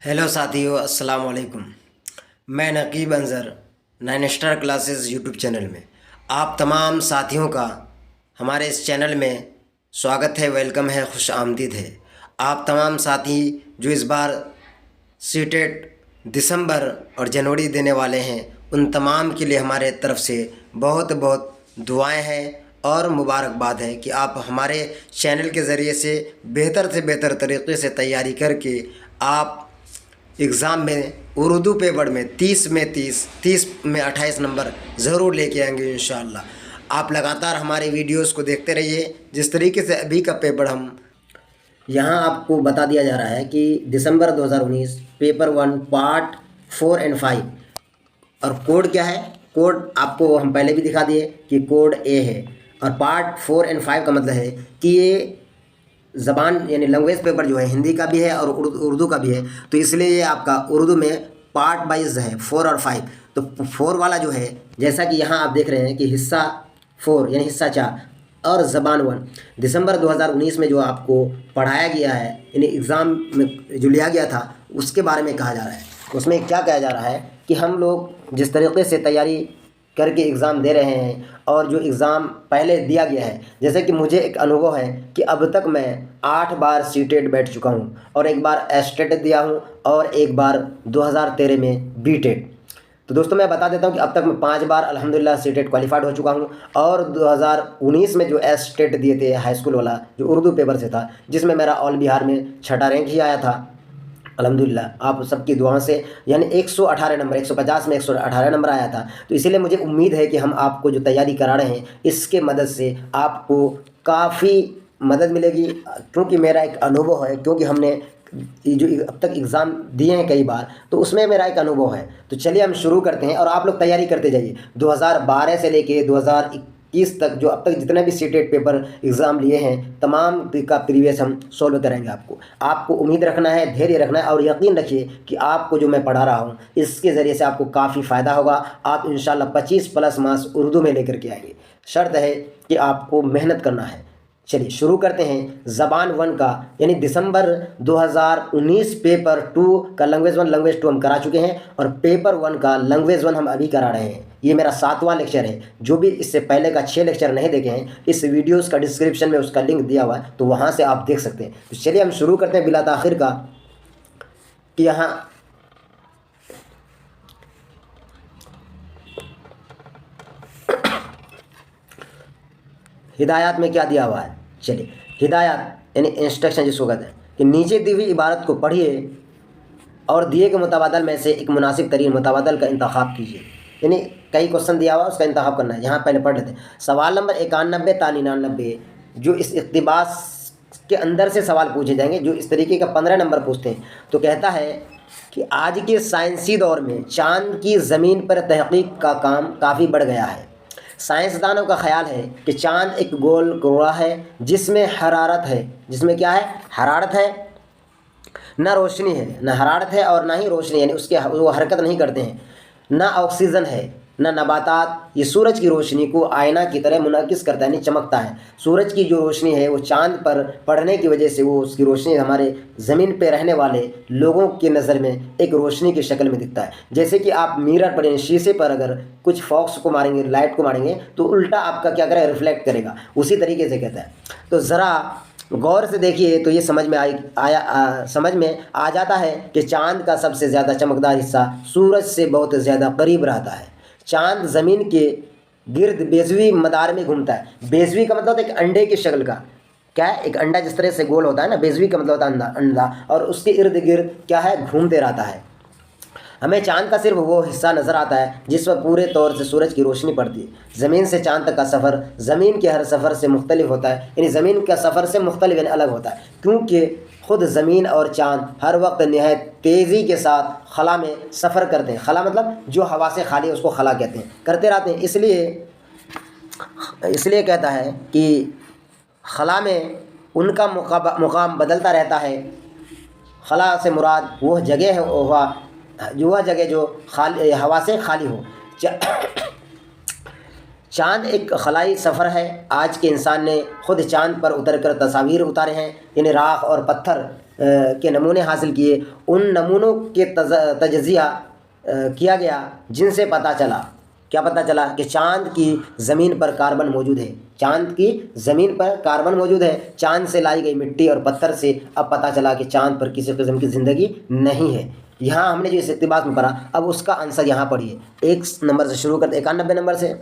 Hello साथियों, अस्सलाम वालेकुम। मैं नकीब अंज़र 9 स्टार क्लासेस यूट्यूब चैनल में आप तमाम साथियों का हमारे इस चैनल में स्वागत है, वेलकम है, खुश आमदीद है। आप तमाम साथी जो इस बार सीटेट दिसंबर और जनवरी देने वाले हैं, उन तमाम के लिए हमारे तरफ से बहुत बहुत दुआएं हैं और मुबारकबाद है कि आप हमारे चैनल के ज़रिए से बेहतर तरीक़े से तैयारी करके आप एग्ज़ाम में उर्दू पेपर में 30 में 30 में 28 नंबर ज़रूर लेके आएंगे इंशाअल्लाह। आप लगातार हमारे वीडियोस को देखते रहिए। जिस तरीके से अभी का पेपर हम यहाँ आपको बता दिया जा रहा है कि दिसंबर 2019 पेपर 1 पार्ट 4 एंड 5 और कोड क्या है। कोड आपको हम पहले भी दिखा दिए कि कोड ए है और पार्ट 4 एंड 5 का मतलब है कि ये ज़बान यानी लैंग्वेज पेपर जो है हिंदी का भी है और उर्दू का भी है, तो इसलिए ये आपका उर्दू में पार्ट वाइज है 4 और 5। तो 4 वाला जो है, जैसा कि यहाँ आप देख रहे हैं कि हिस्सा 4 यानी हिस्सा 4 और ज़बान 1 दिसंबर 2019 में जो आपको पढ़ाया गया है यानी एग्ज़ाम में जो लिया गया था उसके बारे में कहा जा रहा है। उसमें क्या कहा जा रहा है कि हम लोग जिस तरीके से तैयारी करके एग्ज़ाम दे रहे हैं और जो एग्ज़ाम पहले दिया गया है, जैसे कि मुझे एक अनुभव है कि अब तक मैं 8 बार सीटेट बैठ चुका हूं और एक बार एस्टेट दिया हूं और एक बार 2013 में बीटेट। तो दोस्तों मैं बता देता हूं कि अब तक मैं 5 बार अल्हम्दुलिल्लाह सीटेट क्वालिफाइड हो चुका हूं और 2019 में जो एस्टेट दिए थे हाई स्कूल वाला जो उर्दू पेपर से था, जिसमें मेरा ऑल बिहार में 6ठा रैंक ही आया था अल्हम्दुलिल्लाह आप सबकी दुआओं से, यानी 118 नंबर 150 में 118 नंबर आया था। तो इसीलिए मुझे उम्मीद है कि हम आपको जो तैयारी करा रहे हैं इसके मदद से आपको काफ़ी मदद मिलेगी, क्योंकि मेरा एक अनुभव है, क्योंकि हमने जो अब तक एग्ज़ाम दिए हैं कई बार, तो उसमें मेरा एक अनुभव है। तो चलिए हम शुरू करते हैं और आप लोग तैयारी करते जाइए। 2012 से लेके 2021 तक जो अब तक जितने भी सीटेट पेपर एग्ज़ाम लिए हैं तमाम का प्रीवियस हम सॉल्व करेंगे। आपको उम्मीद रखना है, धैर्य रखना है और यकीन रखिए कि आपको जो मैं पढ़ा रहा हूँ इसके ज़रिए से आपको काफ़ी फ़ायदा होगा। आप इंशाल्लाह 25+ मार्क्स उर्दू में लेकर के आएंगे। शर्त है कि आपको मेहनत करना है। चलिए शुरू करते हैं। ज़बान 1 का यानी दिसंबर 2019 पेपर 2 का लैंग्वेज 1 लैंग्वेज 2 हम करा चुके हैं और पेपर 1 का लैंग्वेज 1 हम अभी करा रहे हैं। ये मेरा 7वां लेक्चर है। जो भी इससे पहले का 6 लेक्चर नहीं देखे हैं, इस वीडियोस का डिस्क्रिप्शन में उसका लिंक दिया हुआ है, तो वहाँ से आप देख सकते हैं। तो चलिए हम शुरू करते हैं बिला ताखिर का कि यहाँ हिदायत में क्या दिया हुआ है। चलिए हिदायत यानी इंस्ट्रक्शन जिसको कहते हैं कि नीचे दी हुई इबारत को पढ़िए और दिए के मुताबादल में से एक मुनासिब तरीन मुताबादल का इंतखाब कीजिए। यानी कई क्वेश्चन दिया हुआ है, उसका इंतखाब करना है। यहाँ पहले पढ़ लेते हैं। सवाल नंबर 91 ता 99 जो इस इक़्तिबास के अंदर से सवाल पूछे जाएंगे, जो इस तरीके का 15 नंबर पूछते हैं। तो कहता है कि आज के साइंसी दौर में चाँद की ज़मीन पर तहक़ीक़ का काम काफ़ी बढ़ गया है। साइंसदानों का ख्याल है कि चाँद एक गोल कोड़ा है जिसमें हरारत है, जिसमें क्या है, हरारत है, ना रोशनी है, ना हरारत है और ना ही रोशनी, यानी उसके वो हरकत नहीं करते हैं, ना ऑक्सीजन है, ना नबातात। ये सूरज की रोशनी को आईना की तरह मुनक्किस करता है, यानी चमकता है। सूरज की जो रोशनी है वो चाँद पर पड़ने की वजह से वो उसकी रोशनी हमारे ज़मीन पे रहने वाले लोगों की नज़र में एक रोशनी की शक्ल में दिखता है। जैसे कि आप मिरर पर यानी शीशे पर अगर कुछ फॉक्स को मारेंगे, लाइट को मारेंगे, तो उल्टा आपका क्या करेगा, रिफ्लेक्ट करेगा। उसी तरीके से कहता है। तो ज़रा गौर से देखिए तो ये समझ में समझ में आ जाता है कि चाँद का सबसे ज़्यादा चमकदार हिस्सा सूरज से बहुत ज़्यादा करीब रहता है। चाँद ज़मीन के गिर्द बेज़वी मदार में घूमता है। बेज़वी का मतलब एक अंडे की शक्ल का, क्या है, एक अंडा जिस तरह से गोल होता है ना, बेज़वी का मतलब होता है अंडा, और उसके इर्द गिर्द क्या है, घूमते रहता है। हमें चाँद का सिर्फ वो हिस्सा नज़र आता है जिस पर पूरे तौर से सूरज की रोशनी पड़ती है। ज़मीन से चाँद तक का सफ़र ज़मीन के हर सफ़र से मुख्तलिफ होता है, यानी ज़मीन का सफ़र से मुख्तलिफ यानी अलग होता है, क्योंकि ख़ुद ज़मीन और चाँद हर वक्त नहायत तेज़ी के साथ खला में सफ़र करते हैं। खला मतलब जो हवा से खाली है उसको खला कहते हैं, करते रहते हैं। इसलिए कहता है कि खला में उनका मुकाम बदलता रहता है। खला से मुराद वह जगह है, वह जगह जो खाली हवा से खाली हो। चाँद एक खलाई सफ़र है। आज के इंसान ने ख़ुद चाँद पर उतर कर तस्वीर उतारे हैं, यानी राख और पत्थर کے نمونے حاصل کیے، ان نمونوں کے تجزیہ کیا گیا، جن سے پتہ چلا، کیا پتہ چلا کہ چاند کی زمین پر کاربن موجود ہے، چاند کی زمین پر کاربن موجود ہے۔ چاند سے لائی گئی مٹی اور پتھر سے اب پتہ چلا کہ چاند پر کسی قسم کی زندگی نہیں ہے۔ یہاں ہم نے جو اس اقتباس میں پڑھا، اب اس کا آنسر یہاں پڑھیے۔ 1 نمبر سے شروع کرتے 91 نمبر سے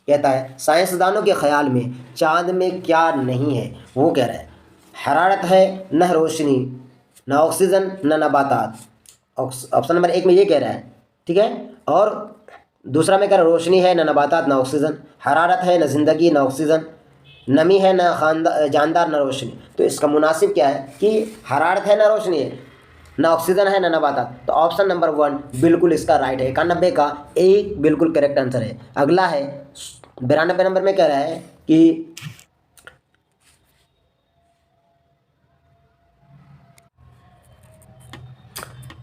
کہتا ہے سائنسدانوں کے خیال میں چاند میں کیا نہیں ہے؟ وہ کہہ رہا ہے حرارت ہے، نہ روشنی، نہ آکسیجن، نہ نباتات۔ آپشن نمبر 1 میں یہ کہہ رہا ہے، ٹھیک ہے، اور دوسرا میں کہہ رہا ہے روشنی ہے، نہ نباتات، نہ آکسیجن، حرارت ہے، نہ زندگی، نہ آکسیجن، نمی ہے، نہ جاندار، نہ روشنی۔ تو اس کا مناسب کیا ہے کہ حرارت ہے، نہ روشنی ہے، نہ آکسیجن ہے، نہ نباتات۔ تو آپشن نمبر 1 بالکل اس کا رائٹ ہے، 91 کا ایک بالکل کریکٹ آنسر ہے۔ اگلا ہے 92 نمبر میں کہہ رہا ہے کہ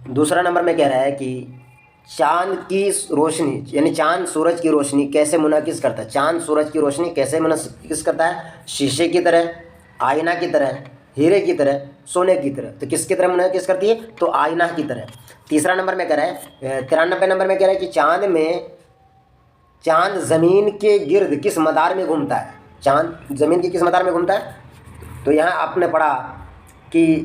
دوسرا نمبر میں کہہ رہا ہے کہ چاند کی روشنی یعنی چاند سورج کی روشنی کیسے منعکس کرتا ہے؟ چاند سورج کی روشنی کیسے منعکس کرتا ہے؟ شیشے کی طرح، آئینہ کی طرح، ہیرے کی طرح، سونے کی طرح۔ تو کس کی طرح منعکس کرتی ہے؟ تو آئینہ کی طرح۔ تیسرا نمبر میں کہہ رہا ہے 93 نمبر میں کہہ رہا ہے کہ چاند زمین کے گرد کس مدار میں گھومتا ہے؟ چاند زمین کے کس مدار میں گھومتا ہے؟ تو یہاں آپ نے پڑھا کہ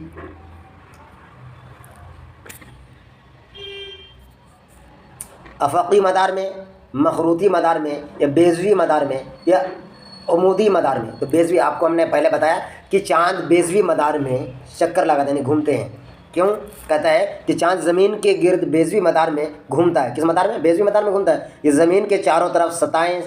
افقی مدار میں، مخروطی مدار میں، یا بیضوی مدار میں، یا عمودی مدار میں۔ تو بیضوی آپ کو ہم نے پہلے بتایا کہ چاند بیضوی مدار میں چکر لگاتے ہیں، یعنی گھومتے ہیں۔ کیوں کہتا ہے کہ چاند زمین کے گرد بیضوی مدار میں گھومتا ہے؟ کس مدار میں؟ بیضوی مدار میں گھومتا ہے۔ یہ زمین کے چاروں طرف 27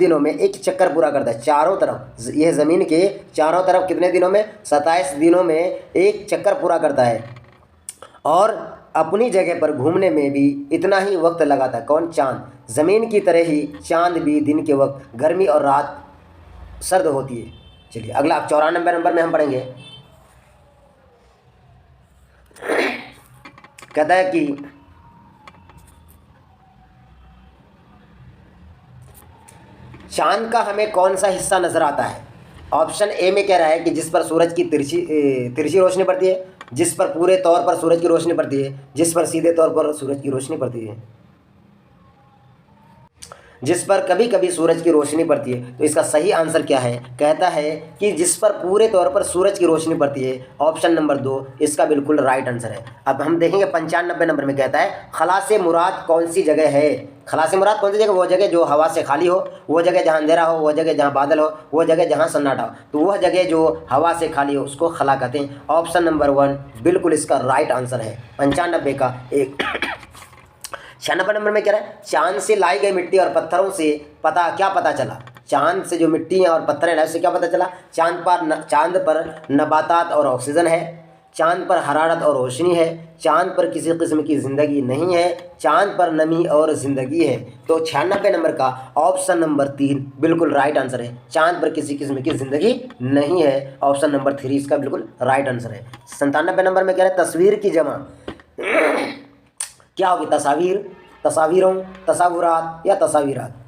دنوں میں ایک چکر پورا کرتا ہے، چاروں طرف۔ یہ زمین کے چاروں طرف کتنے دنوں میں؟ 27 دنوں میں ایک چکر پورا کرتا ہے، اور اپنی جگہ پر گھومنے میں بھی اتنا ہی وقت لگاتا ہے۔ کون؟ چاند۔ زمین کی طرح ہی چاند بھی دن کے وقت گرمی اور رات سرد ہوتی ہے۔ چلیے اگلا 94 نمبر میں ہم پڑھیں گے، کہتا ہے کہ چاند کا ہمیں کون سا حصہ نظر آتا ہے؟ آپشن اے میں کہہ رہا ہے کہ جس پر سورج کی ترچھی روشنی پڑتی ہے، جس پر پورے طور پر سورج کی روشنی پڑتی ہے، جس پر سیدھے طور پر سورج کی روشنی پڑتی ہے، جس پر کبھی کبھی سورج کی روشنی پڑتی ہے۔ تو اس کا صحیح آنسر کیا ہے؟ کہتا ہے کہ جس پر پورے طور پر سورج کی روشنی پڑتی ہے۔ آپشن نمبر 2 اس کا بالکل رائٹ آنسر ہے۔ اب ہم دیکھیں گے 95 نمبر میں کہتا ہے خلا سے مراد کون سی جگہ ہے؟ خلا سے مراد کون سی جگہ؟ وہ جگہ جو ہوا سے خالی ہو، وہ جگہ جہاں اندھیرا ہو، وہ جگہ جہاں بادل ہو، وہ جگہ جہاں سناٹا ہو۔ تو وہ جگہ جو ہوا سے خالی ہو اس کو خلا کہتے ہیں۔ آپشن نمبر 1 بالکل اس کا رائٹ آنسر ہے، 95 کا ایک۔ 96 نمبر میں کہہ رہا ہے چاند سے لائی گئی مٹی اور پتھروں سے کیا پتہ چلا؟ چاند سے جو مٹی ہیں اور پتھر ہیں اس سے کیا پتہ چلا؟ چاند پر نباتات اور آکسیجن ہے، چاند پر حرارت اور روشنی ہے، چاند پر کسی قسم کی زندگی نہیں ہے، چاند پر نمی اور زندگی ہے۔ تو 96 نمبر کا آپشن نمبر 3 بالکل رائٹ آنسر ہے، چاند پر کسی قسم کی زندگی نہیں ہے۔ آپشن نمبر 3 اس کا بالکل رائٹ آنسر ہے۔ 97 نمبر میں کہہ رہا ہے تصویر کی جمع کیا ہوگی؟ تصاویر، تصاویروں، تصورات یا تصاویرات۔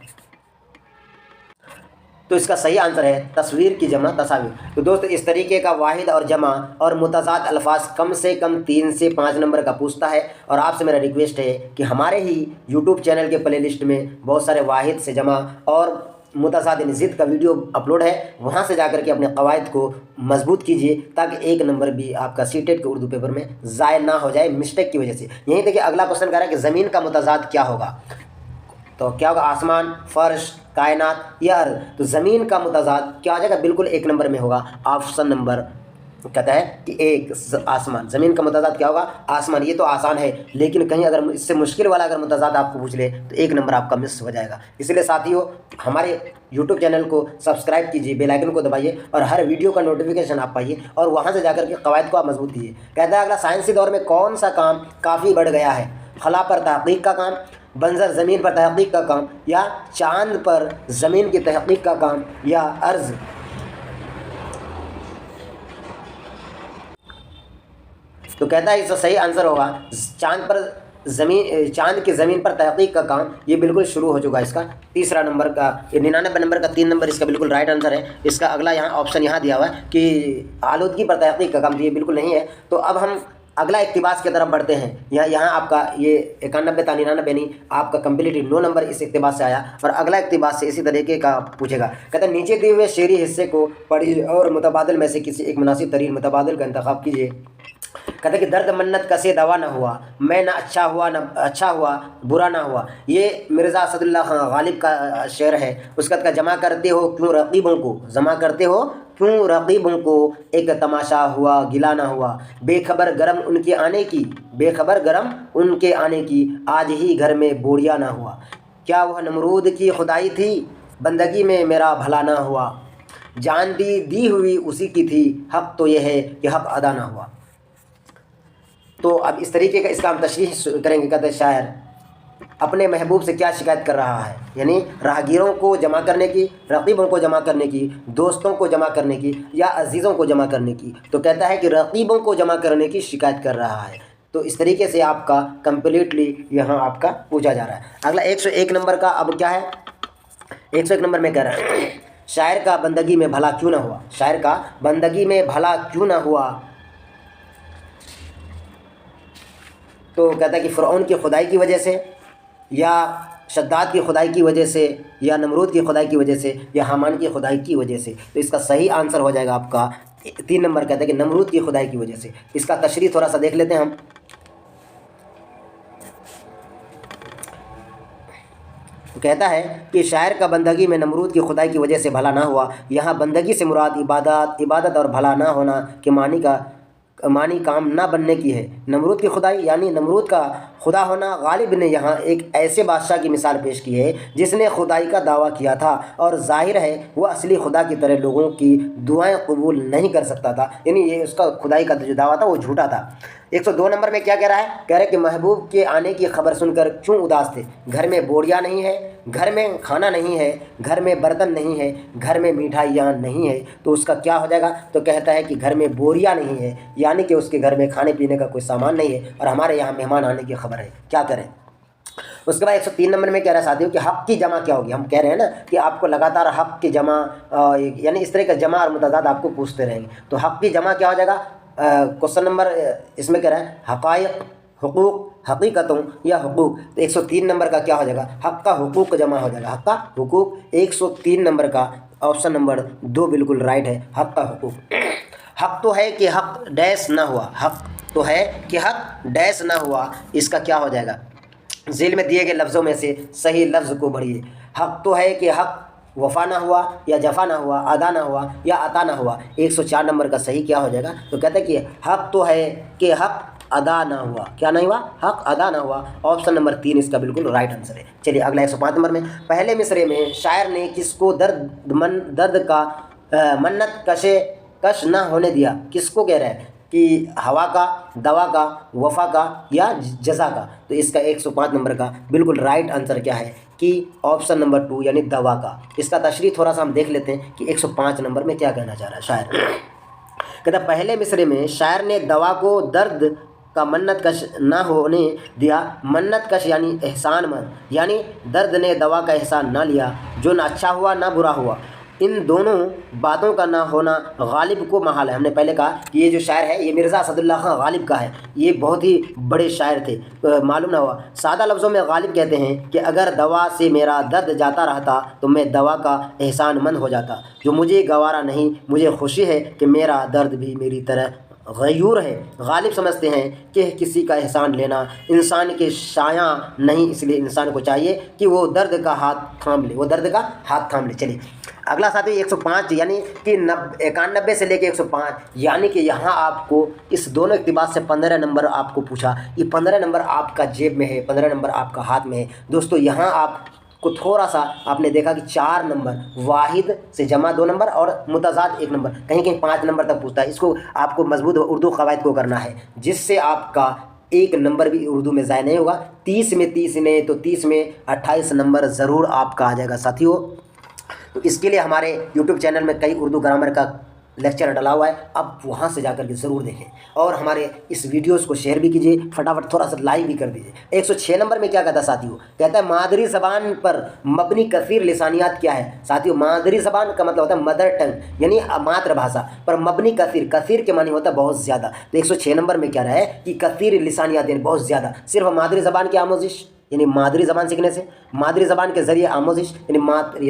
تو اس کا صحیح آنسر ہے تصویر کی جمع تصاویر۔ تو دوست اس طریقے کا واحد اور جمع اور متضاد الفاظ کم سے کم 3 سے 5 نمبر کا پوچھتا ہے، اور آپ سے میرا ریکویسٹ ہے کہ ہمارے ہی یوٹیوب چینل کے پلے لسٹ میں بہت سارے واحد سے جمع اور متضاد ضد کا ویڈیو اپلوڈ ہے، وہاں سے جا کر کے اپنے قواعد کو مضبوط کیجیے تاکہ 1 نمبر بھی آپ کا سی ٹیٹ کے اردو پیپر میں ضائع نہ ہو جائے مسٹیک کی وجہ سے۔ یہیں دیکھیے اگلا کوشچن کہہ رہا ہے کہ زمین کا متضاد کیا ہوگا؟ تو کیا ہوگا؟ آسمان، فرش، کائنات یا ارض؟ تو زمین کا متضاد کیا ہو جائے گا؟ بالکل 1 نمبر میں ہوگا۔ آپشن نمبر کہتا ہے کہ 1 آسمان۔ زمین کا متضاد کیا ہوگا؟ آسمان۔ یہ تو آسان ہے، لیکن کہیں اگر اس سے مشکل والا اگر متضاد آپ کو پوچھ لے تو 1 نمبر آپ کا مس ہو جائے گا۔ اس لیے ساتھیو ہمارے یوٹیوب چینل کو سبسکرائب کیجیے، بیل آئکن کو دبائیے اور ہر ویڈیو کا نوٹیفیکیشن آپ پائیے، اور وہاں سے جا کر کے قواعد کو آپ مضبوط کیجیے۔ کہتا ہے اگلا سائنسی دور میں کون سا کام کافی بڑھ گیا ہے؟ خلا پر تحقیق کا کام، بنجر زمین پر تحقیق کا کام، یا چاند پر زمین کی تحقیق کا کام، یا ارض؟ تو کہتا ہے اس کا صحیح آنسر ہوگا چاند پر चांद की ज़मीन पर तहक़ीक़ का काम ये बिल्कुल शुरू हो चुका है। इसका तीसरा नंबर का 99 नंबर का 3 नंबर इसका बिल्कुल राइट आंसर है। इसका अगला यहाँ ऑप्शन यहाँ दिया हुआ है कि आलूदगी पर तहक़ीक़ का काम, ये बिल्कुल नहीं है। तो अब हम अगला इक़्तिबास की तरफ बढ़ते हैं। यहाँ आपका ये 91 था, 99 नहीं, आपका कम्प्लीटली 9 नंबर इस इक़्तिबास से आया। और अगला इक़्तिबास से इसी तरीके का पूछेगा। कहते हैं नीचे दिए हुए शेरी हिस्से को पढ़िए और मुतबादिल में से किसी एक मुनासिब तरीन मुतबादिल का इंतखाब कीजिए। कहते हैं कि दर्द मन्नत कसे दवा न हुआ, मैं न अच्छा हुआ बुरा ना हुआ। ये मिर्ज़ा असदुल्लाह खां गालिब का शेर है। उसके बाद का जमा करते हो क्यों रकीबों को, जमा करते हो क्यों रकीबों को, एक तमाशा हुआ गिला ना हुआ। बेखबर गरम उनके आने की, बेखबर गरम उनके आने की, आज ही घर में बोरिया ना हुआ। क्या वह नमरूद की खुदाई थी, बंदगी में मेरा भला ना हुआ। जान दी हुई उसी की थी, हक़ तो यह है कि हक़ अदा ना हुआ। तो अब इस तरीके का इसका हम तशरीह करेंगे। कहते शायर अपने महबूब से क्या शिकायत कर रहा है, यानी राहगीरों को जमा करने की, रकीबों को जमा करने की, दोस्तों को जमा करने की या अजीज़ों को जमा करने की। तो कहता है कि रकीबों को जमा करने की शिकायत कर रहा है। तो इस तरीके से आपका कम्प्लीटली यहाँ आपका पूछा जा रहा है। अगला 101 नंबर का अब क्या है, 101 नंबर में कह रहा है शायर का बंदगी में भला क्यों ना हुआ, शायर का बंदगी में भला क्यों ना हुआ। तो कहता है कि फ़िरऔन की खुदाई की वजह से, या शद्दाद की खुदाई की वजह से, या नमरूद की खुदाई की वजह से, या हामान की खुदाई की वजह से। तो इसका सही आंसर हो जाएगा आपका 3 नंबर। कहता है कि नमरूद की खुदाई की वजह से। इसका तशरीह थोड़ा सा देख लेते हैं हम। तो कहता है कि शायर का बंदगी में नमरूद की खुदाई की वजह से भला ना हुआ। यहाँ बंदगी से मुराद इबादत और भला ना होना के मानी काम ना बनने की है। नमरूद की खुदाई यानी नमरूद का खुदा होना। गालिब ने यहाँ एक ऐसे बादशाह की मिसाल पेश की है जिसने खुदाई का दावा किया था और ज़ाहिर है वह असली खुदा की तरह लोगों की दुआएं कबूल नहीं कर सकता था, यानी ये उसका खुदाई का जो दावा था वो झूठा था। 102 नंबर में क्या कह रहा है, कह रहे हैं कि महबूब के आने की खबर सुनकर क्यों उदास थे। घर में बोरियां नहीं है, घर में खाना नहीं है, घर में बर्तन नहीं है, घर में मिठाइयाँ नहीं है। तो उसका क्या हो जाएगा, तो कहता है कि घर में बोरियां नहीं है, यानी कि उसके घर में खाने पीने का कोई सामान नहीं है और हमारे यहाँ मेहमान आने की खबर है, क्या करें। उसके बाद 103 नंबर में कह रहा है साथियों कि हक़ की जमा क्या होगी। हम कह रहे हैं ना कि आपको लगातार हक़ की जमा यानी इस तरह का जमा और मुतदाद आपको पूछते रहेंगे। तो हक़ की जमा क्या हो जाएगा, क्वेश्चन नंबर इसमें कह रहा है हक़ाइक़, हुकूक, हकीकतों या हुकूक। तो 103 नंबर का क्या हो जाएगा, हक़ का हुकूक जमा हो जाएगा। हक़ का हुकूक 103 नंबर का ऑप्शन नंबर 2 बिल्कुल राइट है, हक़ का हुकूक। हक़ तो है कि हक़ डैश ना हुआ, हक़ तो है कि हक़ डैश ना हुआ। इसका क्या हो जाएगा, ज़ील में दिए गए लफ्ज़ों में से सही लफ्ज़ को भरिए। हक़ तो है कि हक़ वफ़ा ना हुआ या जफ़ा ना हुआ, अदा ना हुआ या अता ना हुआ। 104 नंबर का सही क्या हो जाएगा, तो कहते हैं कि हक़ तो है कि हक़ अदा ना हुआ, क्या नहीं हुआ, हक़ अदा ना हुआ। ऑप्शन नंबर 3 इसका बिल्कुल राइट आंसर है। चलिए अगला 105 नंबर में, पहले मिसरे में शायर ने किसको दर्द का मन्नत कश ना होने दिया। किसको कह रहा है कि हवा का, दवा का, वफ़ा का या जज़ा का। तो इसका 105 नंबर का बिल्कुल राइट आंसर क्या है कि ऑप्शन नंबर 2 यानी दवा का। इसका तशरीह थोड़ा सा हम देख लेते हैं कि 105 नंबर में क्या कहना चाह रहा है शायर। कहता पहले मिसरे में शायर ने दवा को दर्द का मन्नत कश ना होने दिया। मन्नत कश यानी एहसान मंद, यानी दर्द ने दवा का एहसान ना लिया, जो ना अच्छा हुआ ना बुरा हुआ। इन दोनों बातों का ना होना गालिब को महाल है। हमने पहले कहा कि ये जो शायर है ये मिर्ज़ा असदुल्लाह खां गालिब का है, ये बहुत ही बड़े शायर थे, मालूम ना हुआ। सादा लफ्ज़ों में गालिब कहते हैं कि अगर दवा से मेरा दर्द जाता रहता तो मैं दवा का एहसान मंद हो जाता, जो मुझे गवारा नहीं। मुझे खुशी है कि मेरा दर्द भी मेरी तरह गयूर है। गालिब समझते हैं कि किसी का एहसान लेना इंसान के शाया नहीं, इसलिए इंसान को चाहिए कि वो दर्द का हाथ थाम ले, वो दर्द का हाथ थाम ले। चलिए अगला साथी 105 यानी कि 91 से लेके 105, यानी कि यहाँ आपको इस दोनों इक़्तिबास से 15 नंबर आपको पूछा। ये 15 नंबर आपका जेब में है, 15 नंबर आपका हाथ में है। दोस्तों यहाँ आपको थोड़ा सा आपने देखा कि 4 नंबर, वाहिद से जमा 2 नंबर और मुतज़ाद 1 नंबर, कहीं कहीं 5 नंबर तक पूछता है। इसको आपको मजबूत उर्दू क़वाइद को करना है, जिससे आपका 1 नंबर भी उर्दू में ज़ाय नहीं होगा। 30 में 30 ने तो 30 में 28 नंबर ज़रूर आपका आ जाएगा साथियों। तो इसके लिए हमारे YouTube चैनल में कई उर्दू ग्रामर का लेक्चर डाला हुआ है, आप वहाँ से जाकर के ज़रूर देखें और हमारे इस वीडियोस को शेयर भी कीजिए, फटाफट थोड़ा सा लाइक भी कर दीजिए। 106 नंबर में क्या कहता है साथियों, कहता है मादरी ज़बान पर मबनी कसीर लिसानियात क्या है। साथियों मादरी ज़बान का मतलब होता है मदर टंग यानी मातृभाषा, पर मबनी कसीर, कसीर के मानी होता है बहुत ज़्यादा। तो 106 नंबर में क्या रहा है कि कसीर लिसानियात यानी बहुत ज़्यादा। सिर्फ मादरी ज़बान की आमोजिश यानी मादरी ज़बान सीखने से, मादरी ज़बान के ज़रिए आमोजिश यानी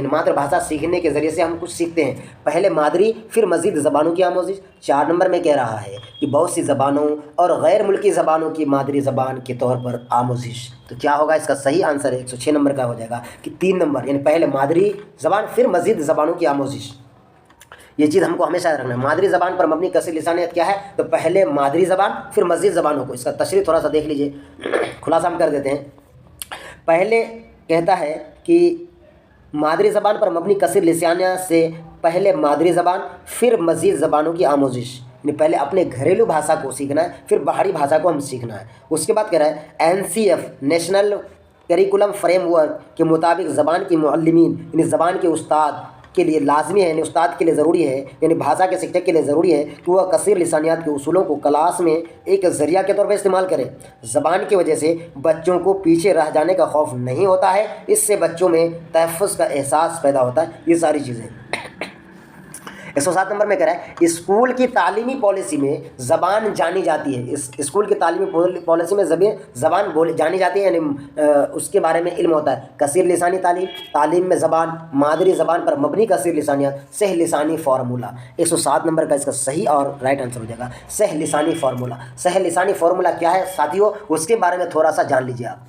मातृभाषा सीखने के ज़रिए से हम कुछ सीखते हैं। पहले मादरी फिर मज़ीद ज़बानों की आमोजिश। 4 नंबर में कह रहा है कि बहुत सी ज़बानों और गैर मुल्की ज़बानों की मादरी ज़बान के तौर पर आमोजिश। तो क्या होगा इसका सही आंसर है 106 नंबर का हो जाएगा कि 3 नंबर यानी पहले मादरी ज़बान फिर मज़ीद ज़बानों की आमोजिश। ये चीज़ हमको हमेशा रखना है। मादरी ज़बान पर मबनी कसीर लिसानियत क्या है, तो पहले मादरी ज़बान फिर मज़ीद ज़बानों को। इसका तशरीह थोड़ा सा देख लीजिए, खुलासा हम कर देते हैं। पहले कहता है कि मादरी ज़बान पर मबनी कसीर लिसानियत से पहले मादरी ज़बान फिर मज़ीद ज़बानों की आमोजिश, यानी पहले अपने घरेलू भाषा को सीखना है फिर बाहरी भाषा को हम सीखना है। उसके बाद कह रहा है NCF नेशनल करिकुलम फ्रेमवर्क के मुताबिक ज़बान की मुअल्लिमीन यानी ज़बान के उस्ताद के लिए लाजमी है, यानी उस्ताद के लिए ज़रूरी है, यानी भाषा के शिक्षक के लिए ज़रूरी है कि वह कसीर लिसानियात के उसूलों को क्लास में एक ज़रिया के तौर पर इस्तेमाल करें। ज़बान की वजह से बच्चों को पीछे रह जाने का खौफ नहीं होता है, इससे बच्चों में तहफ़्फ़ुज़ का एहसास पैदा होता है। ये सारी चीज़ें 107 नंबर में कह रहा है स्कूल की तालीमी पॉलिसी में ज़बान जानी जाती है। इस स्कूल की तालीमी पॉलिसी में ज़बान जानी जाती है, यानी उसके बारे में इल्म होता है। कसीर लिसानी तालीम में ज़बान, मादरी ज़बान पर मबनी कसीर लिसानियत, सह लिसानी फार्मूला। 107 नंबर का इसका सही और राइट आंसर हो जाएगा सह लिसानी फार्मूला। सह लिसानी फार्मूला क्या है साथियों, उसके बारे में थोड़ा सा जान लीजिए आप।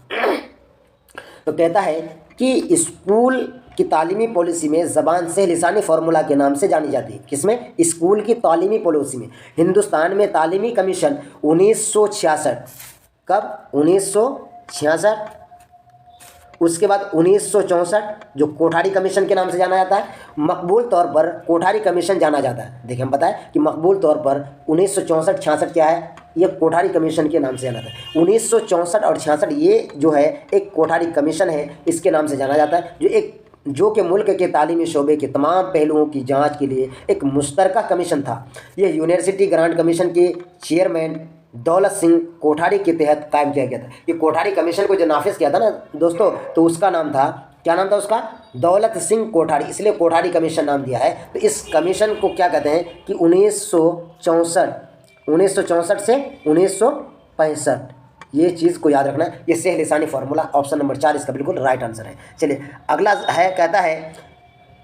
तो कहता है कि स्कूल की तालीमी पॉलिसी में ज़बान सह लिसानी फार्मूला के नाम से जानी जाती है। किसमें? स्कूल की तालीमी पॉलिसी में। हिंदुस्तान में तालीमी कमीशन 1966, कब? 1966। उसके बाद 1964 जो कोठारी कमीशन के नाम से जाना जाता है, मकबूल तौर पर कोठारी कमीशन जाना जाता है। देखिए हम बताएं कि मकबूल तौर पर 1964-66 क्या है, ये कोठारी कमीशन के नाम से जाना जाता है। 1964 और 66 ये जो है एक कोठारी कमीशन है, इसके नाम से जाना जाता है, जो कि मुल्क के तालीमी शोबे के तमाम पहलुओं की जांच के लिए एक मुश्तरका कमीशन था। यह यूनिवर्सिटी ग्रांट कमीशन के चेयरमैन दौलत सिंह कोठारी के तहत कायम किया गया था। ये कोठारी कमीशन को जो नाफिज किया था ना दोस्तों, तो उसका नाम था, क्या नाम था उसका? दौलत सिंह कोठारी, इसलिए कोठारी कमीशन नाम दिया है। तो इस कमीशन को क्या कहते हैं कि 1964 से 1965, ये चीज़ को याद रखना है। ये सह लिसानी फार्मूला ऑप्शन नंबर 4 इसका बिल्कुल राइट आंसर है। चलिए अगला है, कहता है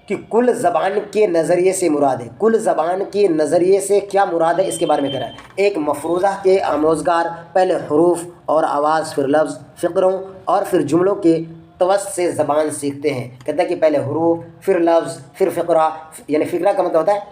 कि कुल ज़बान के नज़रिए से मुराद है। कुल ज़बान के नज़रिए से क्या मुराद है, इसके बारे में कह रहा है। एक मफरूज़ा के आमोज़गार पहले हरूफ और आवाज़, फिर लफ्ज़, फ़िक्रों और फिर जुमलों के तवस्त से ज़बान सीखते हैं। कहता है कि पहले हरूफ फिर लफ्ज़ फिर फ़िक्रा, यानी फ़िक्रा का मतलब होता है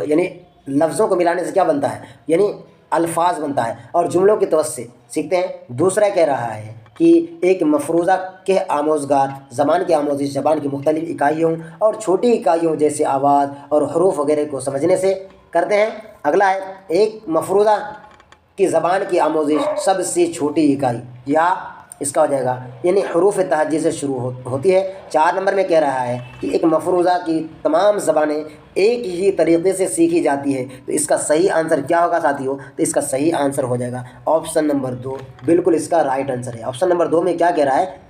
यानी लफ्ज़ों को मिलाने से क्या बनता है, यानी अल्फाज बनता है, और जुमलों की तवस्त से सीखते हैं। दूसरा कह रहा है कि एक मफरूज़ा के आमोज़गार ज़बान की आमोज़िश ज़बान की मुख्तलिफ़ इकाइयों और छोटी इकाइयों जैसे आवाज़ और हरूफ वगैरह को समझने से करते हैं। अगला है एक मफरूज़ा की ज़बान की आमोज़िश सबसे छोटी इकाई या इसका हो जाएगा यानी हरूफ तहज्जी से शुरू होती है। 4 नंबर में कह रहा है कि एक मफरूज़ा की तमाम ज़बानें एक ही तरीक़े से सीखी जाती है। तो इसका सही आंसर क्या होगा साथियों? तो इसका सही आंसर हो जाएगा ऑप्शन नंबर 2, बिल्कुल इसका राइट आंसर है। ऑप्शन नंबर 2 में क्या कह रहा है?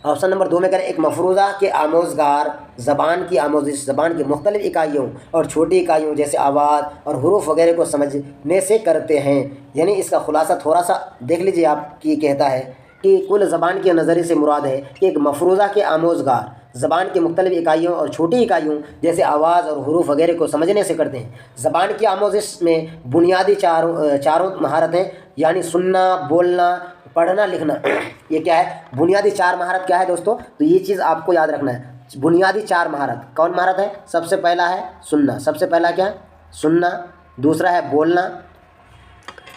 ऑप्शन नंबर 2 में कह रहे एक मफरूज़ा के आमोज़गार ज़बान की आमोज़िश ज़बान की मुख्तलिफ़ इकाइयों और छोटी इकाइयों जैसे आवाज़ और हरूफ वगैरह को समझने से करते हैं। यानी इसका खुलासा थोड़ा सा देख लीजिए आप कि कहता है कि कुल ज़बान के नज़रिए से मुराद है कि एक मफरूज़ा के आमोज़गार ज़बान की मुख्तलिफ़ इकाइयों और छोटी इकाइयों जैसे आवाज़ और हरूफ वगैरह को समझने से करते हैं। ज़बान की आमोज़िश में बुनियादी चारों महारतें यानी सुनना, बोलना, पढ़ना, लिखना, ये क्या है? बुनियादी 4 महारत क्या है दोस्तों? तो ये चीज़ आपको याद रखना है। बुनियादी 4 महारत कौन महारत है? सबसे पहला है सुनना, सबसे पहला क्या है? सुनना। दूसरा है बोलना,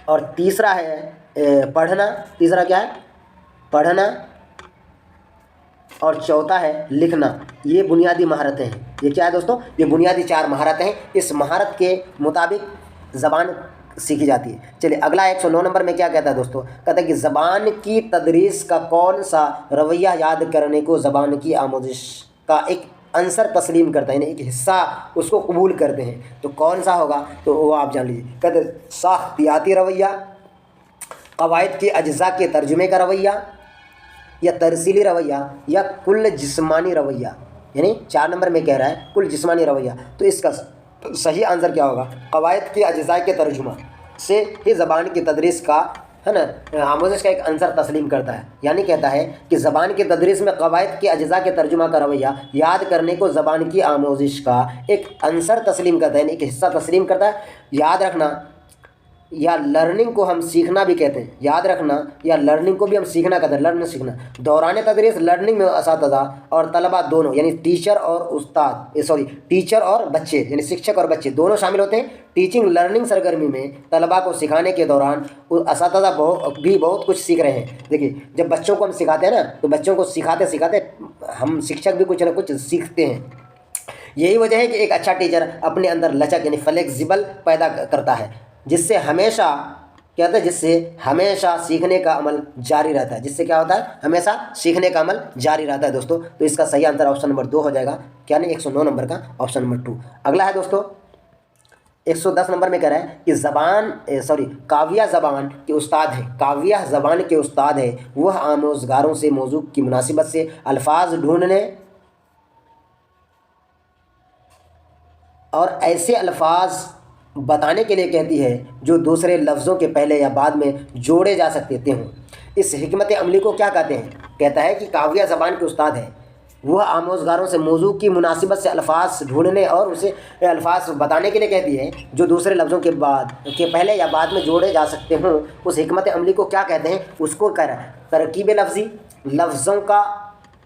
और तीसरा है पढ़ना। तीसरा क्या है? पढ़ना। और चौथा है लिखना। ये बुनियादी महारतें हैं। ये क्या है दोस्तों? ये बुनियादी 4 महारतें हैं। इस महारत के मुताबिक ज़बान सीखी जाती है। चलिए अगला 109 नंबर में क्या कहता है दोस्तों? कहता है कि ज़बान की तदरीस का कौन सा रवैया याद करने को ज़बान की आमोज़िश का एक अंसर तस्लीम करता है, यानी एक हिस्सा उसको कबूल करते हैं। तो कौन सा होगा, तो वो आप जान लीजिए। कहते साख्तियाती रवैया, कवायद के अज्जा के तर्जुमे का रवैया, या तरसीली रवैया, या कुल जिस्मानी रवैया। यानी 4 नंबर में कह रहा है कुल जिस्मानी रवैया। तो इसका सही आंसर क्या होगा, कवायद के अज्जा के तर्जुमा से ही ज़बान की तदरीस का, है ना, आमोज़श का एक अंसर तस्लीम करता है। यानी कहता है कि ज़बान की तदरीस में कवायद के अज्जा के तर्जुमा का रवैया याद करने को ज़बान की आमोज़श का एक अंसर तस्लीम करता है, यानी एक हिस्सा तस्लीम करता है। याद रखना या लर्निंग को हम सीखना भी कहते हैं, याद रखना या लर्निंग को भी हम सीखना कहते हैं, लर्न सीखना। दौरान तदरीस लर्निंग में असातिज़ा और तलबा दोनों, यानी टीचर और बच्चे, यानी शिक्षक और बच्चे दोनों शामिल होते हैं। टीचिंग लर्निंग सरगर्मी में तलबा को सिखाने के दौरान असातिज़ा भी बहुत कुछ सीख रहे हैं। देखिए, जब बच्चों को हम सिखाते हैं ना, तो बच्चों को सिखाते सिखाते हम शिक्षक भी कुछ ना कुछ सीखते हैं। यही वजह है कि एक अच्छा टीचर अपने अंदर लचक यानी फ्लेक्सिबल पैदा करता है, जिससे हमेशा क्या होता है, जिससे हमेशा सीखने का अमल जारी रहता है। जिससे क्या होता है, हमेशा सीखने का अमल जारी रहता है दोस्तों। तो इसका सही आंसर ऑप्शन नंबर 2 हो जाएगा, क्या नहीं, 109 नंबर का ऑप्शन नंबर 2। अगला है दोस्तों 110 नंबर में कह रहा है कि काव्या ज़बान के उस्ताद है, काव्या ज़बान के उस्ताद है। वह आमोज़गारों से मौजू की मुनासिबत से अल्फाज ढूंढने और ऐसे अल्फाज बताने के लिए कहती है जो दूसरे लफ्ज़ों के पहले या बाद में जोड़े जा सकते हों। इस हिकमत अमली को क्या कहते हैं, कहता है कि काव्या ज़बान के उस्ताद है, वह आमोज़गारों से मौजू की मुनासिबत से अल्फाज ढूंढने और उसे अल्फाज बताने के लिए कहती है जो दूसरे लफ्ज़ों के पहले या बाद में जोड़े जा सकते हों। उस हिकमत अमली को क्या कहते हैं, उसको कह रहा है तरकीब लफ्ज़ी, लफ्ज़ों का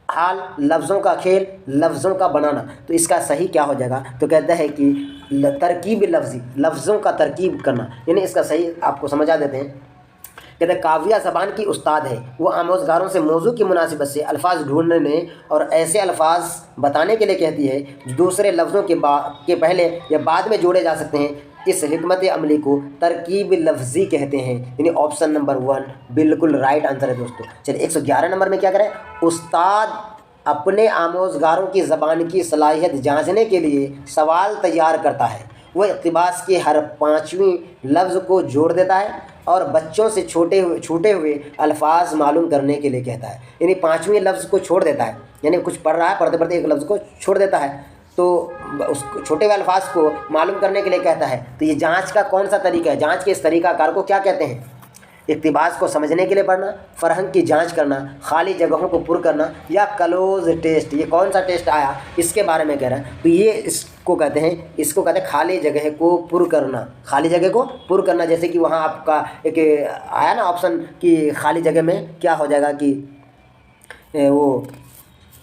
हाल, लफ्ज़ों का खेल, लफ्ज़ों का बनाना। तो इसका सही क्या हो जाएगा, तो कहता है कि तरकीब लफ्ज़ी, लफ्ज़ों का तरकीब करना। यानी इसका सही आपको समझा देते हैं। कहते हैं काव्या ज़बान की उस्ताद है, वो आमोज़गारों से मौजू की मुनासिबत से अल्फाज ढूंढने और ऐसे अल्फाज बताने के लिए कहती है जो दूसरे लफ्ज़ों के पहले या बाद में जोड़े जा सकते हैं। इस हिकमत अमली को तरकीब लफ्ज़ी कहते हैं, यानी ऑप्शन नंबर 1 बिल्कुल राइट आंसर है दोस्तों। चलिए 111 नंबर में क्या करें, उस्ताद अपने आमोज़गारों की ज़बान की सलाहियत जांचने के लिए सवाल तैयार करता है। वह इक़्तिबास के हर 5वें लफ्ज़ को जोड़ देता है और बच्चों से छूटे हुए अल्फाज मालूम करने के लिए कहता है। यानी 5वें लफ्ज़ को छोड़ देता है, यानी कुछ पढ़ रहा है, पढ़ते पढ़ते एक लफ्ज़ को छोड़ देता है, तो उस छोटे हुए अल्फाज को मालूम करने के लिए कहता है। तो ये जांच का कौन सा तरीका है, जांच के इस तरीक़ाकार को क्या कहते हैं, इक़्तिबास को समझने के लिए पढ़ना, फ़रहंग की जांच करना, खाली जगहों को पुर करना, या क्लोज़ टेस्ट। ये कौन सा टेस्ट आया इसके बारे में कह रहा है। तो ये इसको कहते हैं खाली जगह को पुर करना, खाली जगह को पुर करना। जैसे कि वहाँ आपका एक आया ना ऑप्शन कि खाली जगह में क्या हो जाएगा कि वो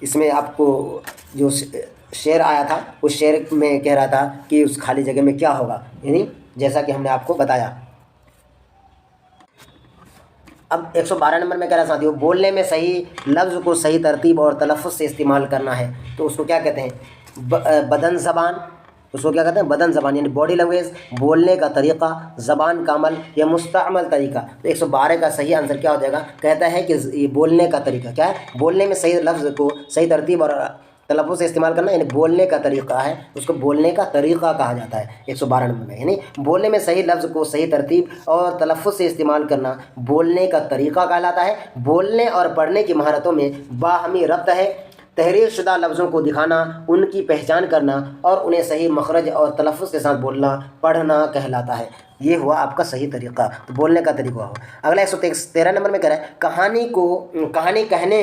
इसमें आपको जो शेर आया था उस शेर में कह रहा था कि उस खाली जगह में क्या होगा, यानी जैसा कि हमने आपको बताया। अब 112 नंबर में कह रहा है साथियों, बोलने में सही लफ्ज़ को सही तरतीब और तलफ़्फ़ुज़ से इस्तेमाल करना है। तो उसको क्या कहते हैं, बदन ज़बान, उसको क्या कहते हैं, बदन ज़बान, यानी बॉडी लैंग्वेज, बोलने का तरीक़ा, ज़बान का अमल या मुस्तअमल तरीक़ा। तो 112 का सही आंसर क्या हो जाएगा, कहता है कि ये बोलने का तरीक़ा क्या है, बोलने में सही लफ्ज़ को सही तरतीब और तलफ़्फ़ुज़ से इस्तेमाल करना, यानी बोलने का तरीक़ा है, उसको बोलने का तरीक़ा कहा जाता है 112 नंबर में। यानी बोलने में सही लफ्ज़ को सही तरतीब और तलफ़्फ़ुज़ से इस्तेमाल करना बोलने का तरीक़ा कहलाता है। बोलने और पढ़ने की महारतों में बाहमी रब्त है। तहरीर शुदा लफ्ज़ों को दिखाना, उनकी पहचान करना और उन्हें सही मखरज और तलफ़्फ़ुज़ के साथ बोलना पढ़ना कहलाता है। ये हुआ आपका सही तरीक़ा, तो बोलने का तरीक़ा हुआ। अगला 113 नंबर में कह रहा है, कहानी कहने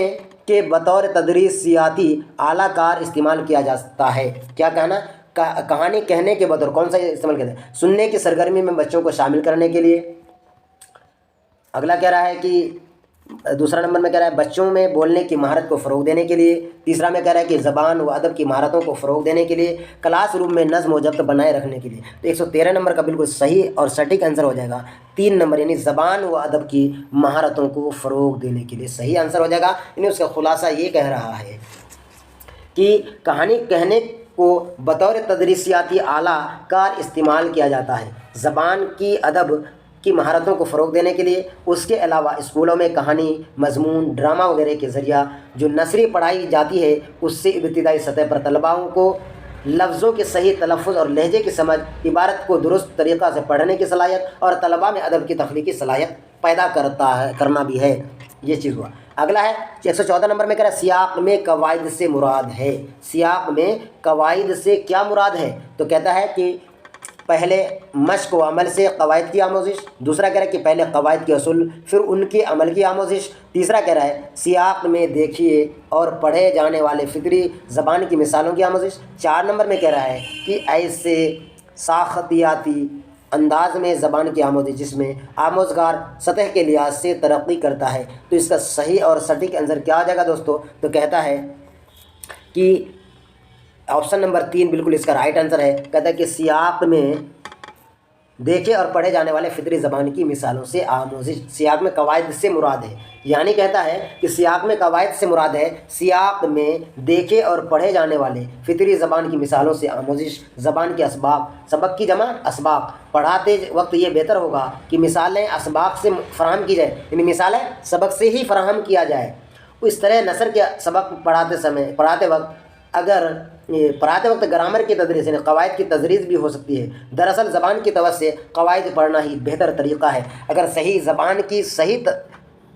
के बतौर तदरीसियाती आलाकार इस्तेमाल किया जाता है। क्या कहना, कहानी कहने के बतौर कौन सा इस्तेमाल करते हैं, सुनने की सरगर्मी में बच्चों को शामिल करने के लिए। अगला कह रहा है कि दूसरा नंबर में कह रहा है बच्चों में बोलने की महारत को फ़रोग़ देने के लिए। तीसरा में कह रहा है कि ज़बान व अदब की महारतों को फ़रोग़ देने के लिए, क्लास रूम में नज़्म व ज़ब्त बनाए रखने के लिए। तो 113 नंबर का बिल्कुल सही और सटीक आंसर हो जाएगा 3 नंबर, यानी ज़बान व अदब की महारतों को फ़रोग़ देने के लिए सही आंसर हो जाएगा। यानी उसका खुलासा ये कह रहा है कि कहानी कहने को बतौर तदरीसियाती आला कार इस्तेमाल किया जाता है। ज़बान की अदब की महारतों को फ़रोग़ देने के लिए। उसके अलावा स्कूलों में कहानी, मजमून, ड्रामा वगैरह के ज़रिया जो नसरी पढ़ाई जाती है उससे इब्तिदाई सतह पर तलबाओं को लफ्ज़ों के सही तलफ़्फ़ुज़ और लहजे की समझ, इबारत को दुरुस्त तरीक़ा से पढ़ने की सलाहियत और तलबा में अदब की तख्लीक़ी सलाहियत पैदा करना भी है। ये चीज़ हुआ। अगला है 114 नंबर में कह रहा है सियाक़ में कवायद से मुराद है। सियाक़ में कवायद से क्या मुराद है? तो कहता है कि पहले मश्क व अमल से कवायद की आमोजिश, दूसरा कह रहा है कि पहले कवायद के असूल फिर उनके अमल की आमोजिश, तीसरा कह रहा है सियाक़ में देखिए और पढ़े जाने वाले फ़िक्री ज़बान की मिसालों की आमोजिश, 4 नंबर में कह रहा है कि ऐसे साख़तियाती अंदाज़ में ज़बान की आमोजिश जिसमें आमोज़गार सतह के लिहाज से तरक्की करता है। तो इसका सही और सटीक आंसर क्या आ जाएगा दोस्तों? तो कहता है कि ऑप्शन नंबर 3 बिल्कुल इसका राइट आंसर है। कहता है कि सियाक़ में देखे और पढ़े जाने वाले फ़ितरी ज़बान की मिसालों से आमोजिश, सियाक़ में कवायद से मुराद है। यानी कहता है कि सियाक़ में कवायद से मुराद है सियाक़ में देखे और पढ़े जाने वाले फ़ितरी ज़बान की मिसालों से आमोजिश, ज़बान के असबाब, सबक की जमा असबाब, पढ़ाते वक्त ये बेहतर होगा कि मिसालें असबाब से फ़राहम की जाए, यानी मिसालें सबक से ही फ़राहम किया जाए। इस तरह नसर के सबक पढ़ाते वक्त ग्रामर की तदरीस यानी कवायद की तदरीस भी हो सकती है। दरअसल ज़बान की तवज्जो से कवायद पढ़ना ही बेहतर तरीक़ा है। अगर सही ज़बान की सही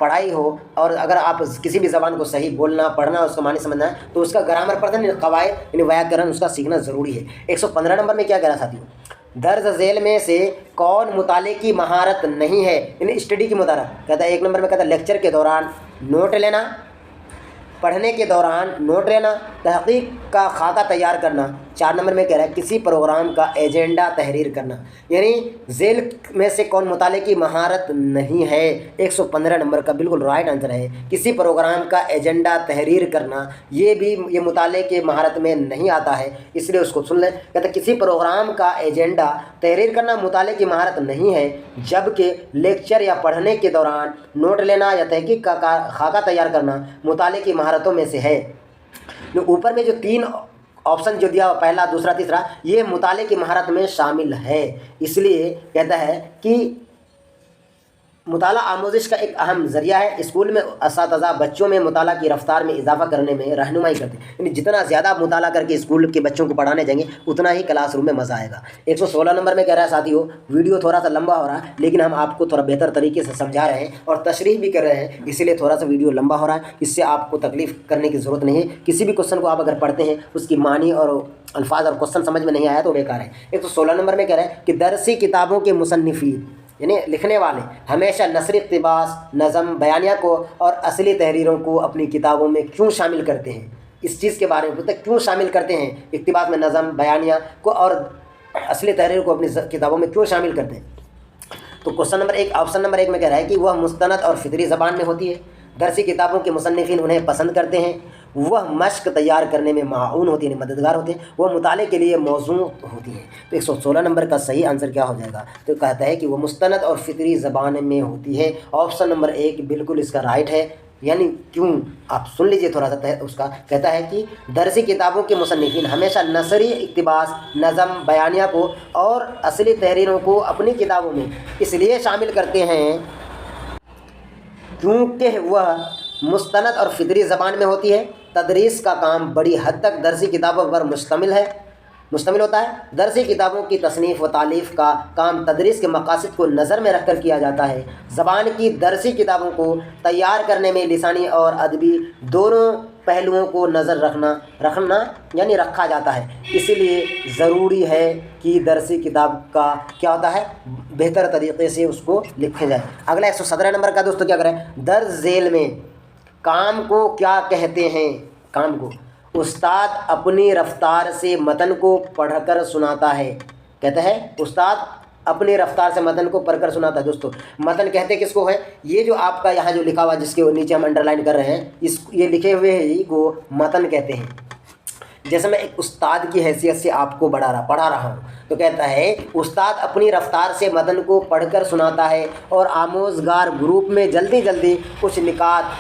पढ़ाई हो और अगर आप किसी भी ज़बान को सही बोलना, पढ़ना, उसका मानी समझना है तो उसका ग्रामर पढ़ना, कवायद यानी व्याकरण उसका सीखना ज़रूरी है। 115 नंबर में क्या कह रहा साथियों? दर्ज झेल में से कौन मुताले की महारत नहीं है, यानी स्टडी की महारत? कहता है 1 नंबर में कहता है लेक्चर के दौरान नोट लेना, पढ़ने के दौरान नोट लेना, तहक़ीक़ का खाका तैयार करना। 4 नंबर में कह रहा है किसी प्रोग्राम का एजेंडा तहरीर करना, यानी झेल में से कौन मुताले की महारत नहीं है? 115 नंबर का बिल्कुल राइट आंसर है किसी प्रोग्राम का एजेंडा तहरीर करना। ये मुताले के महारत में नहीं आता है, इसलिए उसको सुन लें। कहते हैं किसी प्रोग्राम का एजेंडा तहरीर करना मुताले की महारत नहीं है, जबकि लेक्चर या पढ़ने के दौरान नोट लेना या तहक़ीक़ का खाका तैयार करना मुताले की महारतों में से है। ऊपर में जो 3 ऑप्शन जो दिया, पहला, दूसरा, तीसरा, ये मुताले की महारत में शामिल है। इसलिए कहता है कि मुताला आमोजिश का एक अहम ज़रिया है। स्कूल में असातिज़ा बच्चों में मुताला की रफ्तार में इजाफा करने में रहनुमाई करते हैं, यानी जितना ज़्यादा आप मुताला करके स्कूल के बच्चों को पढ़ाने जाएंगे उतना ही क्लासरूम में मज़ा आएगा। 116 नंबर में कह रहा है साथियों वीडियो थोड़ा सा लंबा हो रहा है, लेकिन हम आपको थोड़ा बेहतर तरीके से समझा रहे हैं और तशरीह भी कर रहे हैं, इसीलिए थोड़ा सा वीडियो लंबा हो रहा है। इससे आपको तकलीफ़ करने की ज़रूरत नहीं है। किसी भी क्वेश्चन को आप अगर पढ़ते हैं उसकी मानी और अल्फाज और क्वेश्चन समझ में नहीं आया तो बेकार है। 116 नंबर में कह रहा है कि दरसी किताबों के मुसन्निफ़ीन यानी लिखने वाले हमेशा नसरी इक़्तिबास, नज़म, बयानिया को और असली तहरीरों को अपनी किताबों में क्यों शामिल करते हैं? इस चीज़ के बारे में पूछते क्यों शामिल करते हैं? इक़्तिबास में नज़म, बयानिया को और असली तहरीर को अपनी किताबों में क्यों शामिल करते हैं? तो ऑप्शन नंबर 1 में कह रहा है कि वह मुस्तनद और फ़ितरी ज़बान में होती है। दरसी किताबों के मुसन्निफ़ीन उन्हें पसंद करते हैं। वह मश्क तैयार करने में माऊन होती है, मददगार होते हैं। वह मुताले के लिए मौजू होती हैं। तो 116 नंबर का सही आंसर क्या हो जाएगा? तो कहता है कि वह मुस्तनद और फ़ितरी ज़बान में होती है। ऑप्शन नंबर 1 बिल्कुल इसका राइट है। यानी क्यों, आप सुन लीजिए थोड़ा सा उसका। कहता है कि दरसी किताबों के मुसन्निफ़ीन हमेशा नसरी इक़्तिबास, नज़म, बयानिया को और असली तहरीरों को अपनी किताबों में इसलिए शामिल करते हैं क्योंकि वह मुस्तनद और फ़ितरी ज़बान में होती है। तदरीस का काम बड़ी हद तक दरसी किताबों पर मुश्तमिल होता है। दरसी किताबों की तसनीफ़ व तालीफ़ का काम तदरीस के मकासद को नज़र में रखकर किया जाता है। ज़बान की दरसी किताबों को तैयार करने में लिसानी और अदबी दोनों पहलुओं को नज़र रखा जाता है। इसलिए ज़रूरी है कि दरसी किताब का क्या होता है, बेहतर तरीक़े से उसको लिखा जाए। अगला 117 नंबर का दोस्तों क्या करें? दर्ज झेल में काम को क्या कहते हैं? काम को उस्ताद अपनी रफ्तार से मतन को पढ़कर सुनाता है। कहते हैं उस्ताद अपनी रफ्तार से मतन को पढ़कर सुनाता है। दोस्तों मतन कहते किसको है? ये जो आपका यहाँ जो लिखा हुआ जिसके नीचे हम अंडरलाइन कर रहे हैं, ये लिखे हुए ही को मतन कहते हैं। जैसे मैं एक उस्ताद की हैसियत से आपको पढ़ा रहा हूँ, तो कहता है उस्ताद अपनी रफ्तार से मतन को पढ़कर सुनाता है और आमोज़गार ग्रुप में जल्दी जल्दी कुछ निकात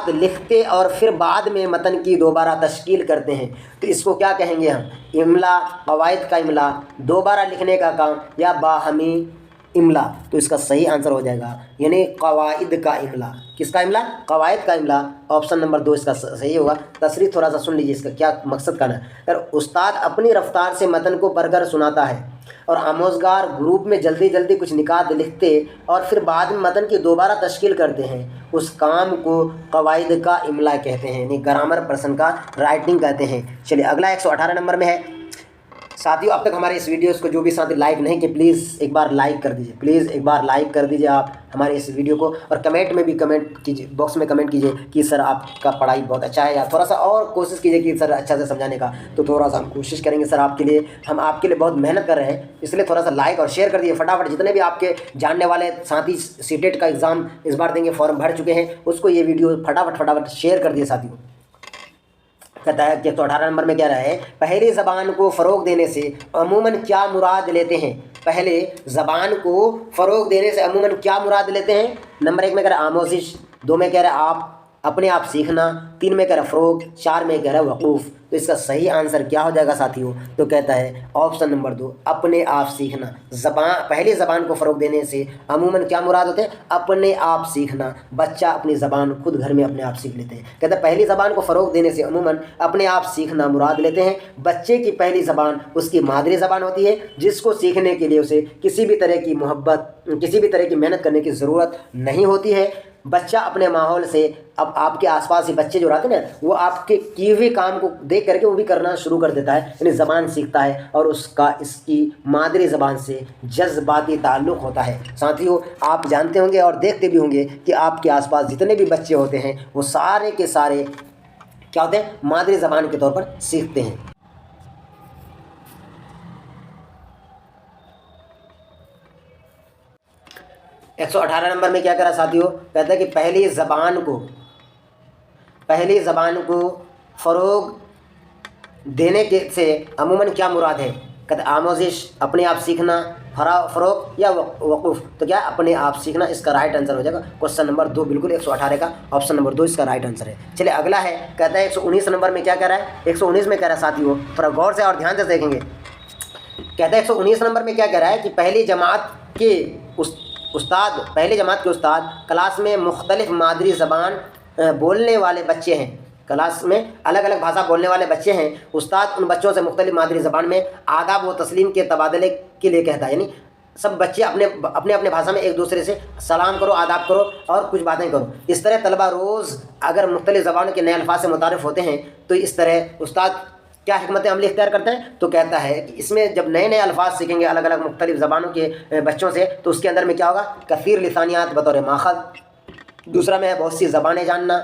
लिखते और फिर बाद में मतन की दोबारा तश्कील करते हैं। तो इसको क्या कहेंगे हम? इमला, कवायद का इमला, दोबारा लिखने का काम या बाहमी इमला, तो इसका सही आंसर हो जाएगा यानी कवाइद का इमला। किसका इमला? कवाइद का इमला। ऑप्शन नंबर 2 इसका सही होगा। तशरीह थोड़ा सा सुन लीजिए, इसका क्या मकसद करना है। अगर उस्ताद अपनी रफ्तार से मतन को पढ़कर सुनाता है और आमोजगार ग्रुप में जल्दी जल्दी कुछ निकात लिखते और फिर बाद में मतन की दोबारा तश्कील करते हैं, उस काम को कवाइद का इमला कहते हैं, यानी ग्रामर पर्सन का राइटिंग कहते हैं। चलिए अगला 118 नंबर में है। साथियों, अब तक हमारे इस वीडियोस को जो भी साथी लाइक नहीं किए, प्लीज़ एक बार लाइक कर दीजिए, प्लीज़ एक बार लाइक कर दीजिए आप हमारे इस वीडियो को, और कमेंट में भी कमेंट कीजिए, बॉक्स में कमेंट कीजिए कि सर आपका पढ़ाई बहुत अच्छा है, या थोड़ा सा और कोशिश कीजिए कि सर अच्छा से समझाने का, तो थोड़ा सा हम कोशिश करेंगे सर आपके लिए। हम आपके लिए बहुत मेहनत कर रहे हैं, इसलिए थोड़ा सा लाइक और शेयर कर दीजिए फटाफट। जितने भी आपके जानने वाले साथी सीटेट का एग्ज़ाम इस बार देंगे, फॉर्म भर चुके हैं, उसको ये वीडियो फटाफट शेयर कर दिए साथियों। कहता है कि 118 नंबर में कह रहा है, पहली ज़बान को फ़रोग़ देने से अमूमन क्या मुराद लेते हैं? पहले ज़बान को फ़रोग़ देने से अमूमन क्या मुराद लेते हैं? नंबर 1 में कह रहा है आमोज़िश, 2 में कह रहा है आप अपने आप सीखना, 3 में कह रहा है फ़रोग़, 4 में कह रहा है वक़ूफ़। तो इसका सही आंसर क्या हो जाएगा साथियों? तो कहता है ऑप्शन नंबर 2, अपने आप सीखना। पहली ज़बान को फ़रोग़ देने से अमूमन क्या मुराद होते हैं? अपने आप सीखना। बच्चा अपनी ज़बान खुद घर में अपने आप सीख लेते हैं। कहता है पहली ज़बान को फ़रोग़ देने से अमूमन अपने आप सीखना मुराद लेते हैं। बच्चे की पहली ज़बान उसकी मादरी ज़बान होती है, जिसको सीखने के लिए उसे किसी भी तरह की मोहब्बत, किसी भी तरह की मेहनत करने की ज़रूरत नहीं होती है। बच्चा अपने माहौल से, अब आपके आसपास ही बच्चे जो रहते हैं ना, वो आपके किए हुए काम को देख करके वो भी करना शुरू कर देता है, यानी ज़बान सीखता है और उसका इसकी मादरी ज़बान से जज्बाती ताल्लुक़ होता है। साथियों, आप जानते होंगे और देखते भी होंगे कि आपके आसपास जितने भी बच्चे होते हैं वो सारे के सारे क्या होते हैं? मादरी ज़बान के तौर पर सीखते हैं। एक 118 नंबर में क्या करा साथियों? कहता है कि पहली ज़बान को फ़रोग़ देने के से अमूमन क्या मुराद है? कहते हैं आमोज़िश, अपने आप सीखना, फ़रोग़ या वक़ूफ़। तो क्या अपने आप सीखना इसका राइट आंसर हो जाएगा। क्वेश्चन नंबर 2 बिल्कुल 118 का ऑप्शन नंबर 2 इसका राइट आंसर है। चलिए अगला है, कहता है 119 नंबर में क्या कह रहा है? 119 में कह रहा है साथियों, थोड़ा गौर से और ध्यान से देखेंगे। कहता है 119 नंबर में क्या कह रहा है कि पहली जमात के उस्ताद क्लास में मुख्तलिफ मादरी ज़बान बोलने वाले बच्चे हैं, क्लास में अलग अलग भाषा बोलने वाले बच्चे हैं। उस्ताद उन बच्चों से मुख्तलिफ मादरी ज़बान में आदाब व तस्लीम के तबादले के लिए कहता है, यानी सब बच्चे अपने भाषा में एक दूसरे से सलाम करो, आदाब करो और कुछ बातें करो। इस तरह तलबा रोज़ अगर मुख्तलिफ ज़बान के नए अल्फाज से मुतारिफ़ होते हैं, तो इस तरह उस्ताद क्या हिकमत अमली इख्तियार करते हैं? तो कहता है कि इसमें जब नए नए अल्फाज सीखेंगे अलग अलग मुख्तलिफ ज़बानों के बच्चों से, तो उसके अंदर में क्या होगा? कसीर लिसानियात बतौर माखज़। दूसरा में है बहुत सी ज़बानें जानना।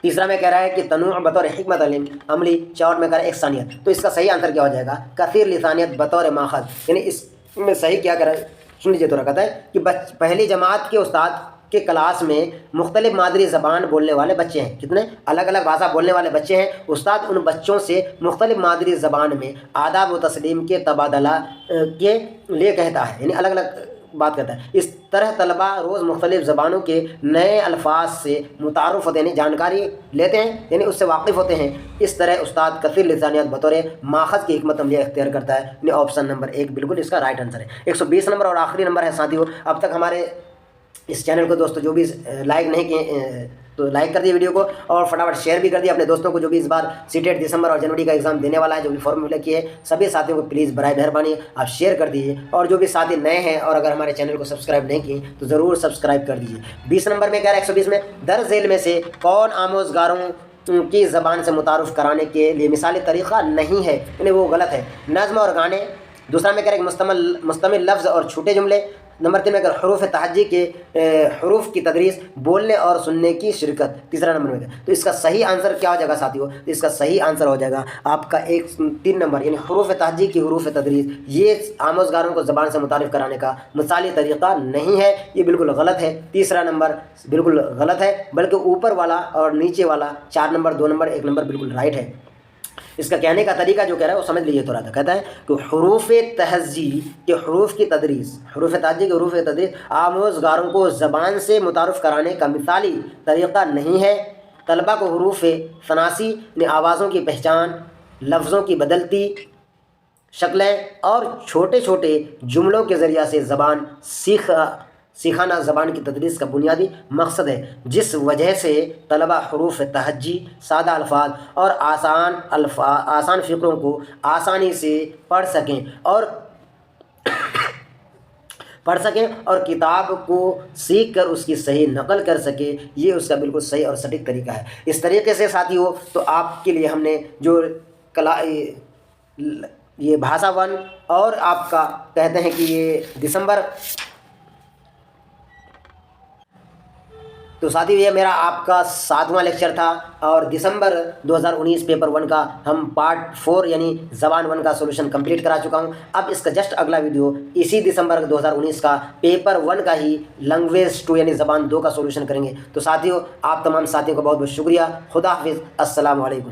तीसरा में कह रहा है कि तनूअ बतौर हिकमत अमली। चौथ में कह रहा है इकसानियत। तो इसका सही आंसर क्या हो जाएगा? कसीर लिसानियत बतौर माखज़, यानी इसमें सही क्या कह रहा है? सुन लीजिए थोड़ा। कहता है कि पहली जमात के उस्ताद के क्लास में मुख्तलिफ मादरी ज़बान बोलने वाले बच्चे हैं। कितने अलग अलग भाषा बोलने वाले बच्चे हैं। उस्ताद उन बच्चों से मुख्तलिफ मादरी ज़बान में आदाब व तस्लीम के तबादला के लिए कहता है, यानी अलग अलग बात करता है। इस तरह तलबा रोज़ मुख्तलिफ ज़बानों के नए अल्फाज से मुतारुफ़ होते हैं, जानकारी लेते हैं, यानी उससे वाकिफ़ होते हैं। इस तरह उस्ताद कसीर लिसानियत बतौर माखज़ की हिकमत अमली इख्तियार करता है, यानी ऑप्शन नंबर 1 बिल्कुल इसका राइट आंसर है। 120 नंबर और आखिरी नंबर है साथियों। अब तक हमारे इस चैनल को दोस्तों जो भी लाइक नहीं किए तो लाइक कर दिए वीडियो को, और फटाफट शेयर भी कर दिए अपने दोस्तों को जो भी इस बार सीटेट दिसंबर और जनवरी का एग्ज़ाम देने वाला है, जो भी फॉर्म फिल किए सभी साथियों को प्लीज़ बराए मेहरबानी आप शेयर कर दीजिए। और जो भी साथी नए हैं और अगर हमारे चैनल को सब्सक्राइब नहीं किए तो ज़रूर सब्सक्राइब कर दीजिए। 20 नंबर में कह रहा है 120 में, दर झेल में से कौन आमोज़गारों की ज़बान से मुतारुफ़ कराने के लिए मिसाली तरीक़ा नहीं है, यानी वो गलत है। नज़्म और गाने। दूसरा में कह रहा है मुस्तमिल लफ्ज़ और छोटे जुमले। नंबर 3 में अगर हरूफ तहज्जी के हरूफ की तदरीस, बोलने और सुनने की शिरकत। तीसरा नंबर में तो इसका सही आंसर क्या हो जाएगा साथियों? तो इसका सही आंसर हो जाएगा आपका 3 नंबर, यानी हरूफ तहज्जी की हरूफ तदरीस ये आमोज़गारों को ज़बान से मुतारिफ़ कराने का मिसाली तरीक़ा नहीं है, ये बिल्कुल गलत है। तीसरा नंबर बिल्कुल गलत है, बल्कि ऊपर वाला और नीचे वाला 4 नंबर 2 नंबर 1 नंबर बिल्कुल राइट है। इसका कहने का तरीका जो कह रहा है वो समझ लीजिए थोड़ा सा। कहता है कि हरूफ तहज्जी के हरूफ की तदरीस, हरूफ तहज्जी के हरूफ की तदरीस आमोज़गारों को ज़बान से मुतारुफ़ कराने का मिसाली तरीक़ा नहीं है। तलबा को हरूफ सनासी ने आवाज़ों की पहचान, लफ्ज़ों की बदलती, شکلیں اور چھوٹے چھوٹے جملوں کے ذریعہ سے زبان سیکھانا زبان کی تدریس کا بنیادی مقصد ہے، جس وجہ سے طلبہ حروف تہجی، سادہ الفاظ اور آسان فقروں کو آسانی سے پڑھ سکیں اور کتاب کو سیکھ کر اس کی صحیح نقل کر سکے۔ یہ اس کا بالکل صحیح اور سٹیک طریقہ ہے۔ اس طریقے سے ساتھیو تو آپ کے لیے ہم نے جو یہ بھاشا ون اور آپ کا کہتے ہیں کہ یہ دسمبر، تو ساتھیو یہ میرا آپ کا 7واں لیکچر تھا اور دسمبر 2019 پیپر 1 کا ہم پارٹ 4 یعنی زبان 1 کا سولوشن کمپلیٹ کرا چکا ہوں۔ اب اس کا جسٹ اگلا ویڈیو اسی دسمبر 2019 کا پیپر 1 کا ہی لینگویج 2 یعنی زبان 2 کا سولوشن کریں گے۔ تو ساتھیو آپ تمام ساتھیوں کا بہت بہت شکریہ۔ خدا حافظ، السلام علیکم۔